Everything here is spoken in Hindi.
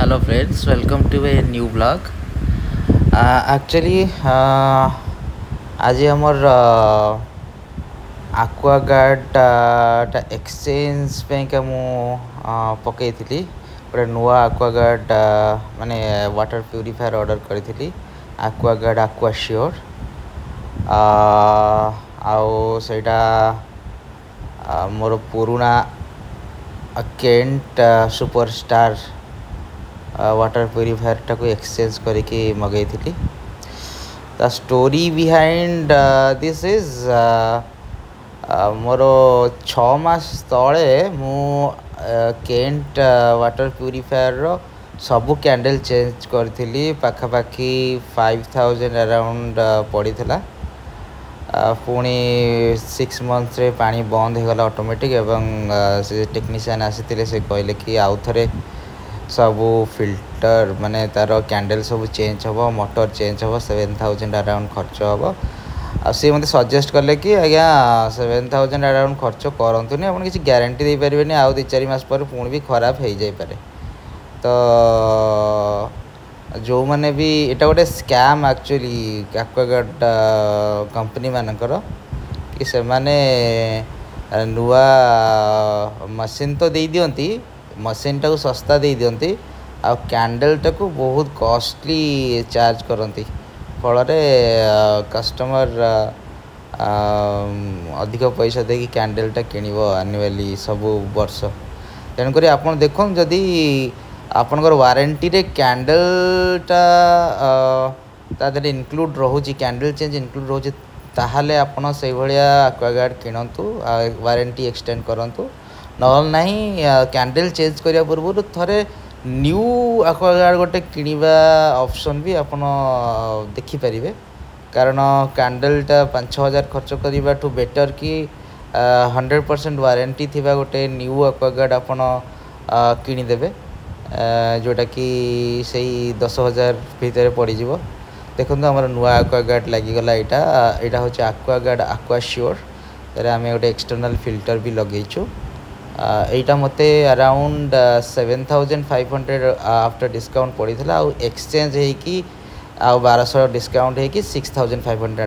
Hello friends, welcome to a new vlog. Actually, आज हमर आक्वागार्ड एक्सचेंज पे का मु पकई थी गोटे नुआ आक्वागार्ड माने वाटर प्यूरीफायर ऑर्डर करी आक्वागार्ड आक्वाश्योर आउ सेटा मोर पुराना केंट सुपरस्टार वाटर प्यूरीफायर टाको एक्सचेंज करके मगई थी। The story behind this is more 6 मास तले मु केंट वाटर प्यूरीफायर रो सबू कैंडल चेंज करी पाखापाखि 5000 अराउंड पड़ी था। पुणी 6 मंथ्स रे पानी बंद हो गला ऑटोमेटिक एवं से टेक्नीशियन आसी से कहले कि आउ थे सबू फिल्टर माने तार कैंडल सब चेंज हम मोटर चेंज हम 7000 अराउंड खर्च हम सी मत सजेस्ट कले कि आज्ञा 7000 अराउंड खर्च करतुनि आप किसी ग्यारंटी दे पारे आउ 2-4 मास पर पुणी भी खराब हो जापे। तो जो मैंने भी एटा गोटे स्कैम एक्चुअली आक्वागार्ड कंपनी मानकर कि से माने नुआ मशीन तो दे दियंती मशीन टाको सस्ता दे दियंती आ कैंडल टाको बहुत कॉस्टली चार्ज करती फल कस्टमर अधिक पैसा देकी कैंडल टा किणव आनुअली सब वर्ष। तेणुक आप देख जदि आपनकर वारंटी रे कैंडल ता इनक्लूड रोचे कैंडल चेंज इनक्लूड रोचे ताहले आपन से भलिया आक्वागार्ड किणतु वारंटी एक्सटेंड करंतु नहल नहीं कैंडल चेंज करिया पूर्व थरे न्यू आक्वागार्ड गोटे किणवा ऑप्शन भी आपन देखि परिबे। कारण कैंडलटा 5-6000 खर्च करबा टू बेटर कि 100% वारंटी थिबा गोटे न्यू आक्वागार्ड आपन किनी देबे जोटा कि सही 10,000 भीतर पड़ जाव। देखो आम नुआ आक्वागार्ड लगिगला यहाँ हूँ आक्वागार्ड आक्वाश्योर आम गोटे एक्सटर्नल फिल्टर भी लगेचु। यहाँ मत अराउंड 7500 आफ्टर डिस्काउंट पड़ी था एक्सचेंज होगी 1200 डिस्काउंट होगी 6500।